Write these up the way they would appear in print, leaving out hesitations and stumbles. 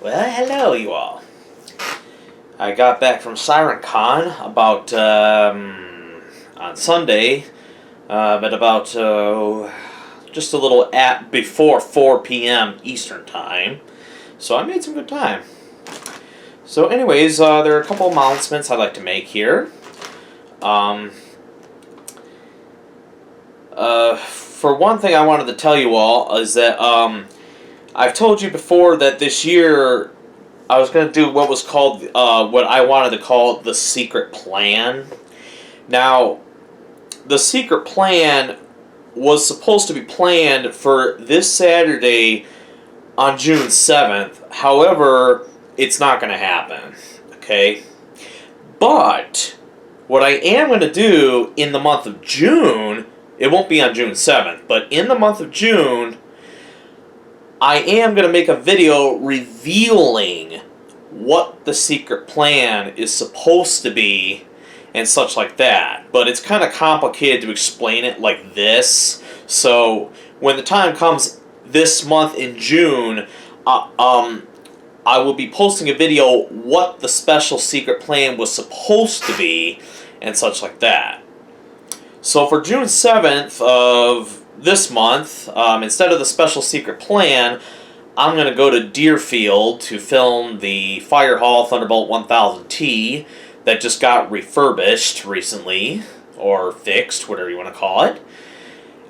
Well, hello, you all. I got back from SirenCon about on Sunday, at about just a little at before 4 p.m. Eastern time. So I made some good time. So, anyways, there are a couple announcements I'd like to make here. For one thing, I wanted to tell you all is that I've told you before that this year I was going to do what was called, what I wanted to call the secret plan. Now, the secret plan was supposed to be planned for this Saturday on June 7th. However, it's not going to happen. Okay? But what I am going to do in the month of June, it won't be on June 7th, but in the month of June, I am going to make a video revealing what the secret plan is supposed to be and such like that. But it's kind of complicated to explain it like this. So when the time comes this month in June, I will be posting a video what the special secret plan was supposed to be and such like that. So for June 7th of this month, instead of the special secret plan, I'm going to go to Deerfield to film the Firehall Thunderbolt 1000T that just got refurbished recently, or fixed, whatever you want to call it.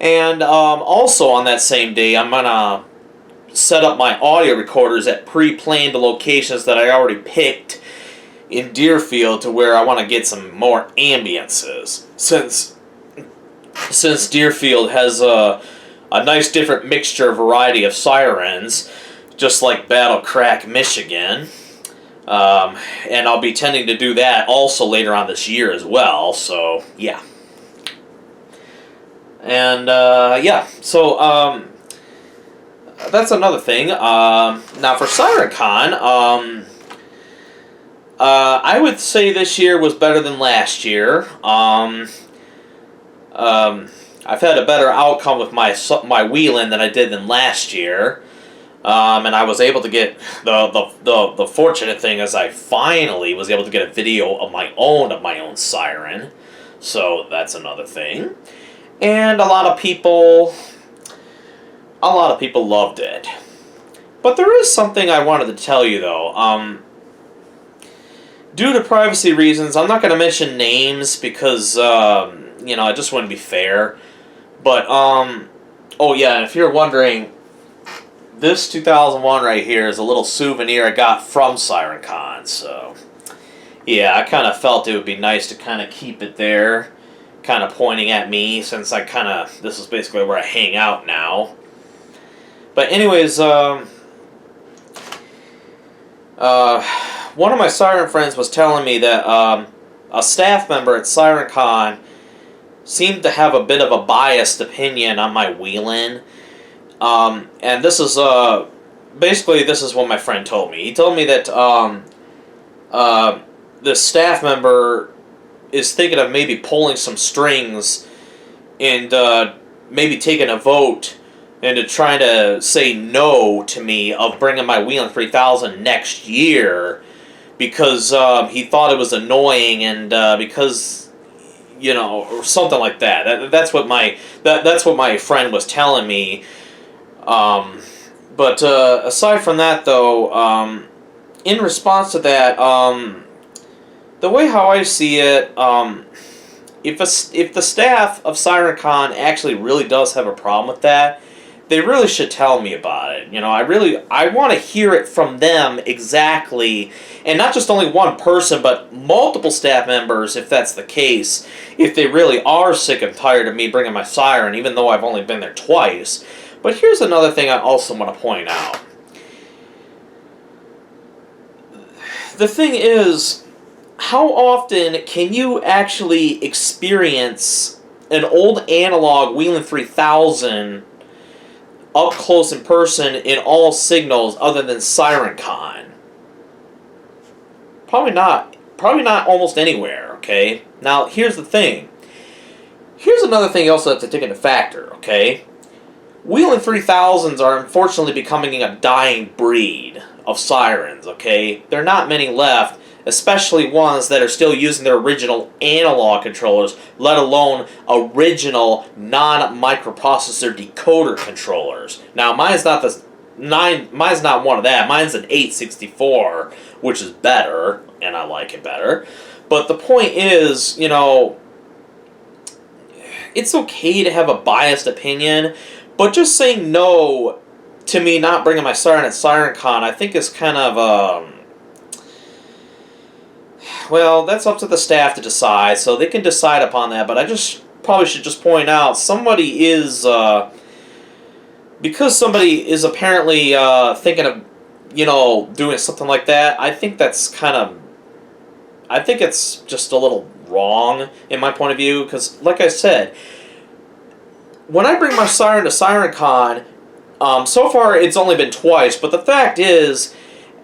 And also on that same day, I'm going to set up my audio recorders at pre-planned locations that I already picked in Deerfield to where I want to get some more ambiances. Since Deerfield has a nice different mixture variety of sirens, just like Battle Crack, Michigan. And I'll be tending to do that also later on this year as well, so yeah. And yeah, so that's another thing. Now for SirenCon, I would say this year was better than last year. I've had a better outcome with my wheeling than I did than last year, and I was able to get the fortunate thing is I finally was able to get a video of my own siren, so that's another thing, and a lot of people loved it. But there is something I wanted to tell you though. Due to privacy reasons, I'm not going to mention names because it just wouldn't be fair. But, oh yeah, and if you're wondering, this 2001 right here is a little souvenir I got from SirenCon, so, yeah, I kind of felt it would be nice to kind of keep it there, kind of pointing at me, since this is basically where I hang out now. But anyways, one of my siren friends was telling me that, a staff member at SirenCon seemed to have a bit of a biased opinion on my wheeling. And this is, basically this is what my friend told me. He told me that, this staff member is thinking of maybe pulling some strings and, maybe taking a vote into trying to say no to me of bringing my Wheeling 3000 next year because, he thought it was annoying and, because or something like that. That's what my friend was telling me. But aside from that, though, in response to that, the way how I see it, if the staff of SirenCon actually really does have a problem with that, they really should tell me about it. I want to hear it from them exactly, and not just only one person, but multiple staff members, if that's the case, if they really are sick and tired of me bringing my siren, even though I've only been there twice. But here's another thing I also want to point out. The thing is, how often can you actually experience an old analog Wheeling 3000 up close in person in all signals other than SirenCon? Probably not almost anywhere, okay? Now, here's the thing. Here's another thing you also have to take into factor, okay? Whelen 3000s are unfortunately becoming a dying breed of sirens, okay? There are not many left, especially ones that are still using their original analog controllers, let alone original non-microprocessor decoder controllers. Now, mine's not one of that. Mine's an 864, which is better, and I like it better. But the point is, it's okay to have a biased opinion, but just saying no to me not bringing my siren at SirenCon, I think is kind of, well, that's up to the staff to decide, so they can decide upon that, but I just probably should just point out, somebody is, because somebody is apparently thinking of, doing something like that, I think that's I think it's just a little wrong in my point of view, because, like I said, when I bring my siren to SirenCon, so far it's only been twice, but the fact is,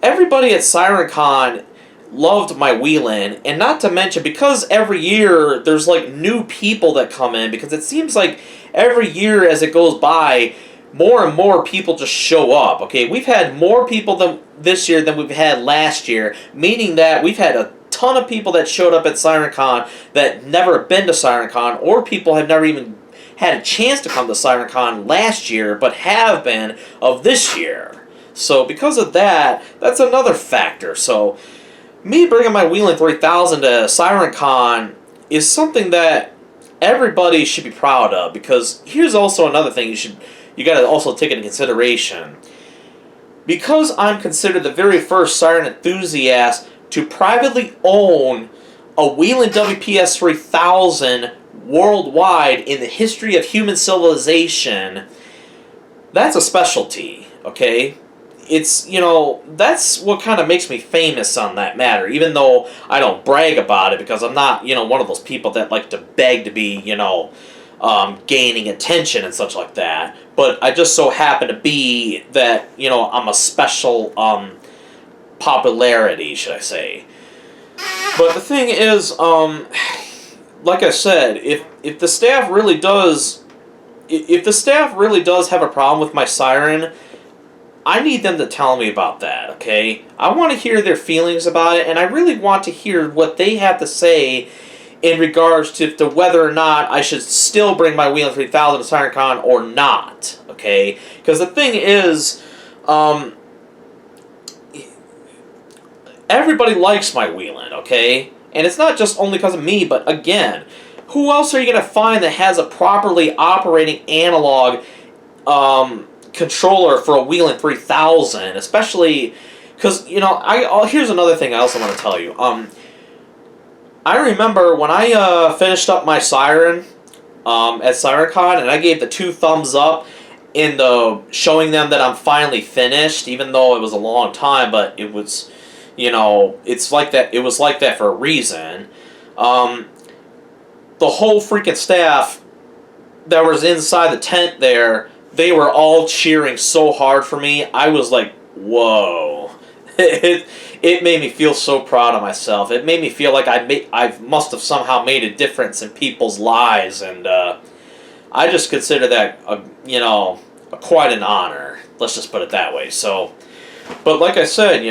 everybody at SirenCon loved my Whelen, and not to mention, because every year there's like new people that come in, because it seems like every year as it goes by, more and more people just show up, okay? We've had more people this year than we've had last year, meaning that we've had a ton of people that showed up at SirenCon that never been to SirenCon, or people have never even had a chance to come to SirenCon last year, but have been of this year. So because of that, that's another factor. So me bringing my Whelen 3000 to SirenCon is something that everybody should be proud of, because here's also another thing you got to also take into consideration. Because I'm considered the very first siren enthusiast to privately own a Whelen WPS 3000 worldwide in the history of human civilization, that's a specialty, okay? It's, that's what kind of makes me famous on that matter, even though I don't brag about it, because I'm not, one of those people that like to beg to be, gaining attention and such like that. But I just so happen to be that, I'm a special, popularity, should I say. But the thing is, like I said, if the staff really does have a problem with my siren, I need them to tell me about that, okay? I want to hear their feelings about it, and I really want to hear what they have to say in regards to whether or not I should still bring my Whelen 3000 to SirenCon or not, okay? Because the thing is, everybody likes my Whelen, okay? And it's not just only because of me, but again, who else are you going to find that has a properly operating analog controller for a Whelen 3000? Especially because, here's another thing I also want to tell you. I remember when I finished up my siren at SirenCon, and I gave the 2 thumbs up in the showing them that I'm finally finished, even though it was a long time, but it was... it's like that. It was like that for a reason. The whole freaking staff that was inside the tent there, they were all cheering so hard for me. I was like, whoa. It made me feel so proud of myself. It made me feel like I must have somehow made a difference in people's lives, and I just consider that quite an honor. Let's just put it that way. So, but like I said,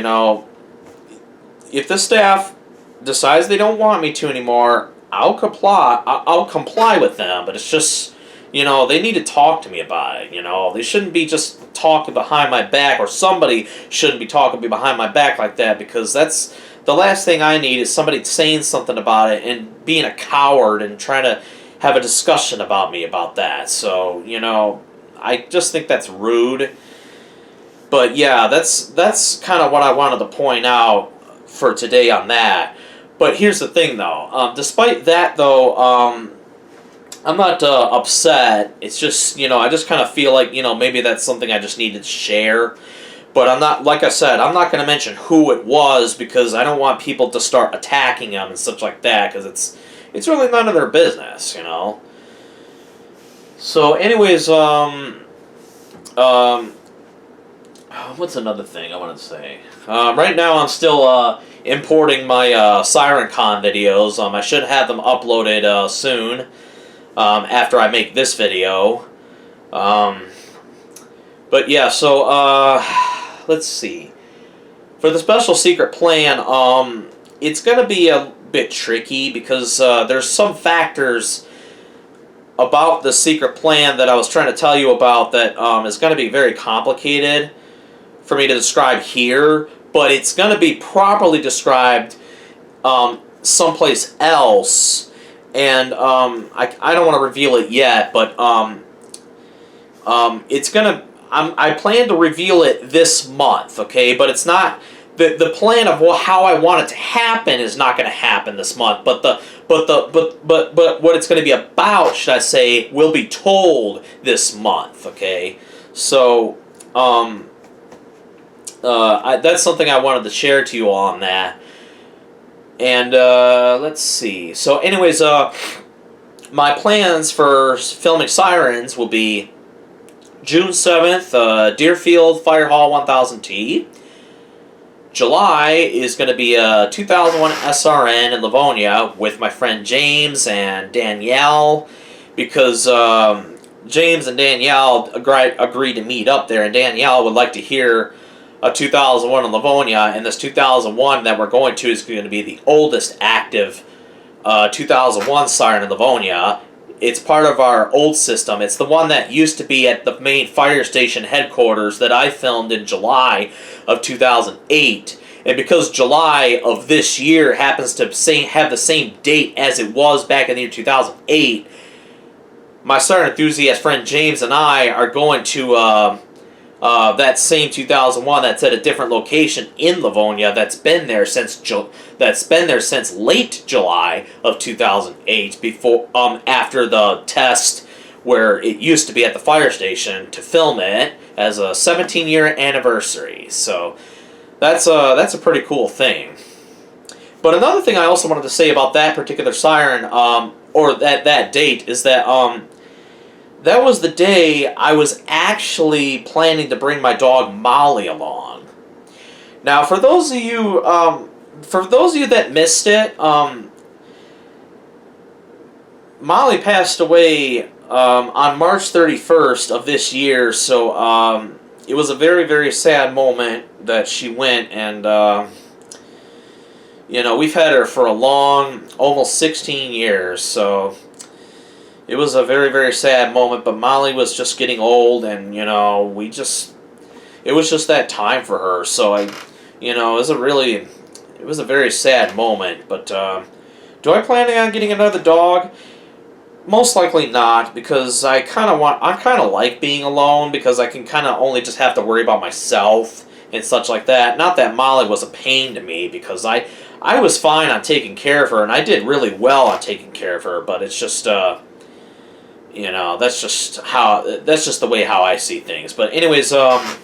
if the staff decides they don't want me to anymore, I'll comply with them, but it's just, they need to talk to me about it, They shouldn't be just talking behind my back, or somebody shouldn't be talking behind my back like that, because that's the last thing I need is somebody saying something about it and being a coward and trying to have a discussion about me about that. So, I just think that's rude. But yeah, that's kind of what I wanted to point out for today on that. But here's the thing, though. Despite that, though, I'm not upset. It's just, I just kind of feel like, maybe that's something I just needed to share. But I'm not, like I said, I'm not going to mention who it was, because I don't want people to start attacking them and such like that, because it's really none of their business, So, anyways, what's another thing I wanted to say? Right now I'm still importing my SirenCon videos. I should have them uploaded soon after I make this video. But yeah, so let's see. For the special secret plan, it's gonna be a bit tricky because there's some factors about the secret plan that I was trying to tell you about that is going to be very complicated for me to describe here, but it's going to be properly described someplace else, and I don't want to reveal it yet, but it's going to, I plan to reveal it this month, okay, but it's not, the plan of how I want it to happen is not going to happen this month, but what it's going to be about, should I say, will be told this month, okay? So, that's something I wanted to share to you all on that. And, let's see. So, anyways, my plans for filming Sirens will be June 7th, Deerfield Fire Hall 1000T. July is going to be a 2001 SRN in Livonia with my friend James and Danielle, because James and Danielle agreed to meet up there, and Danielle would like to hear a 2001 in Livonia, and this 2001 that we're going to is going to be the oldest active 2001 siren in Livonia. It's part of our old system. It's the one that used to be at the main fire station headquarters that I filmed in July of 2008. And because July of this year happens to have the same date as it was back in the year 2008, my siren enthusiast friend James and I are going to that same 2001 that's at a different location in Livonia that's been there since late July of 2008, before after the test where it used to be at the fire station, to film it as a 17-year anniversary. So that's a pretty cool thing. But another thing I also wanted to say about that particular siren, or that date, is that that was the day I was actually planning to bring my dog Molly along. Now, for those of you that missed it, Molly passed away on March 31st of this year, so it was a very, very sad moment that she went, and we've had her for a long, almost 16 years, so it was a very, very sad moment. But Molly was just getting old, and it was just that time for her. So it was a very sad moment. But do I plan on getting another dog? Most likely not, because I kind of like being alone, because I can kind of only just have to worry about myself and such like that. Not that Molly was a pain to me, because I was fine on taking care of her, and I did really well on taking care of her, but it's just that's just the way how I see things. But anyways, let's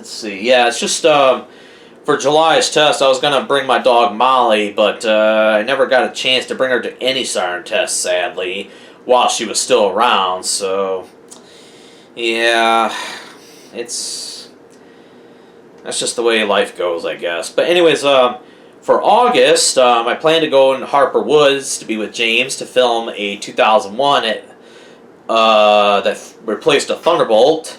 see. Yeah, it's just for July's test, I was gonna bring my dog Molly, but I never got a chance to bring her to any siren tests, sadly, while she was still around. So yeah, that's just the way life goes, I guess. But anyways, for August, I plan to go in Harper Woods to be with James to film a 2001 that replaced a Thunderbolt.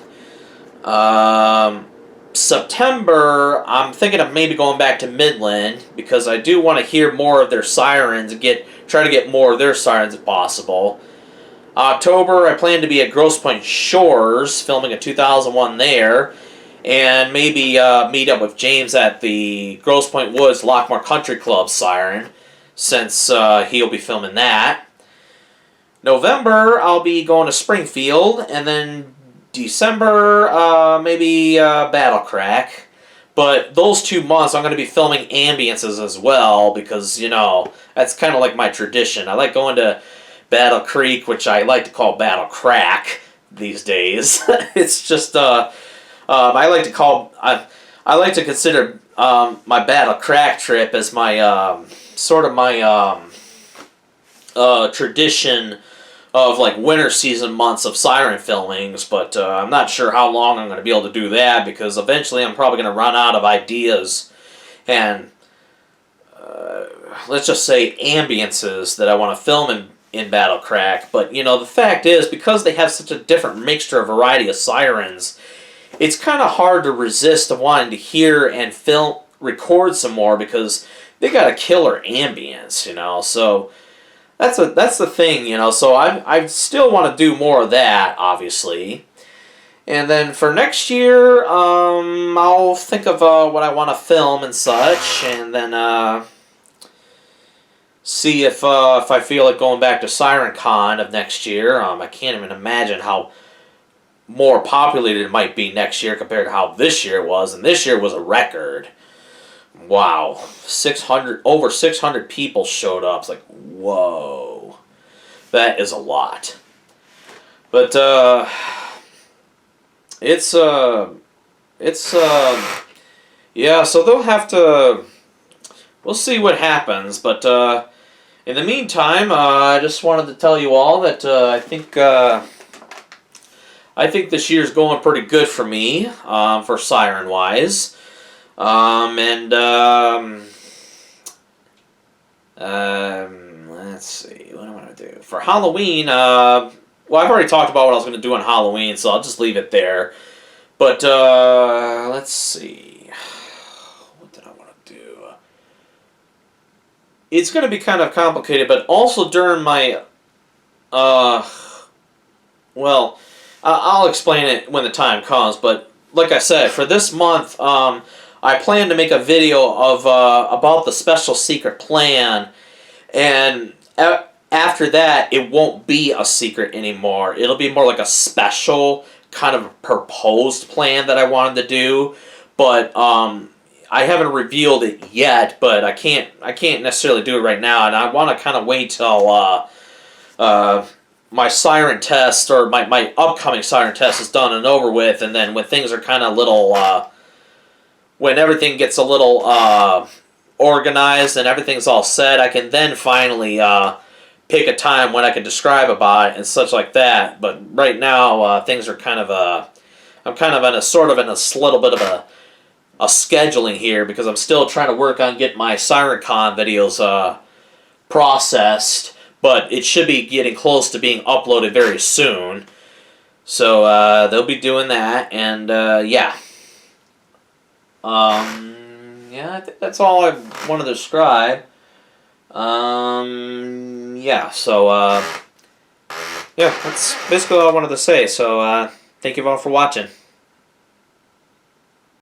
September, I'm thinking of maybe going back to Midland, because I do want to hear more of their sirens and try to get more of their sirens if possible. October, I plan to be at Grosse Pointe Shores, filming a 2001 there, and maybe meet up with James at the Grosse Pointe Woods Lockmore Country Club siren, since he'll be filming that. November, I'll be going to Springfield, and then December, maybe Battle Crack. But those 2 months, I'm going to be filming ambiences as well, because, that's kind of like my tradition. I like going to Battle Creek, which I like to call Battle Crack these days. It's just, I like to consider my Battle Crack trip as my, sort of my tradition of like winter season months of siren filmings, but I'm not sure how long I'm going to be able to do that, because eventually I'm probably going to run out of ideas and let's just say ambiences that I want to film in Battlecrack. But, you know, the fact is, because they have such a different mixture, variety of sirens, it's kind of hard to resist wanting to hear and record some more, because they got a killer ambience, you know. So that's the thing, you know. So I still want to do more of that, obviously. And then for next year, I'll think of what I want to film and such, and then see if I feel like going back to SirenCon of next year. I can't even imagine how more populated it might be next year compared to how this year was, and this year was a record. Wow, over 600 people showed up. It's like, whoa, that is a lot. But it's yeah. So they'll have to. We'll see what happens. But in the meantime, I just wanted to tell you all that I think this year's going pretty good for me, for Siren wise. Let's see, what do I want to do for Halloween? Well, I've already talked about what I was going to do on Halloween, so I'll just leave it there. But let's see, what did I want to do? It's going to be kind of complicated, but also during my well, I'll explain it when the time comes. But like I said, for this month, I plan to make a video of about the special secret plan, and after that, it won't be a secret anymore. It'll be more like a special kind of proposed plan that I wanted to do, but I haven't revealed it yet. But I can't necessarily do it right now, and I want to kind of wait till my siren test, or my upcoming siren test, is done and over with, and then when things are kind of little, when everything gets a little organized and everything's all set, I can then finally pick a time when I can describe about it and such like that. But right now, things are kind of I'm kind of in a little bit of a scheduling here, because I'm still trying to work on getting my SirenCon videos processed. But it should be getting close to being uploaded very soon. So they'll be doing that, and yeah. Yeah, I think that's all I want to describe. Yeah, so yeah, that's basically all I wanted to say. So thank you all for watching.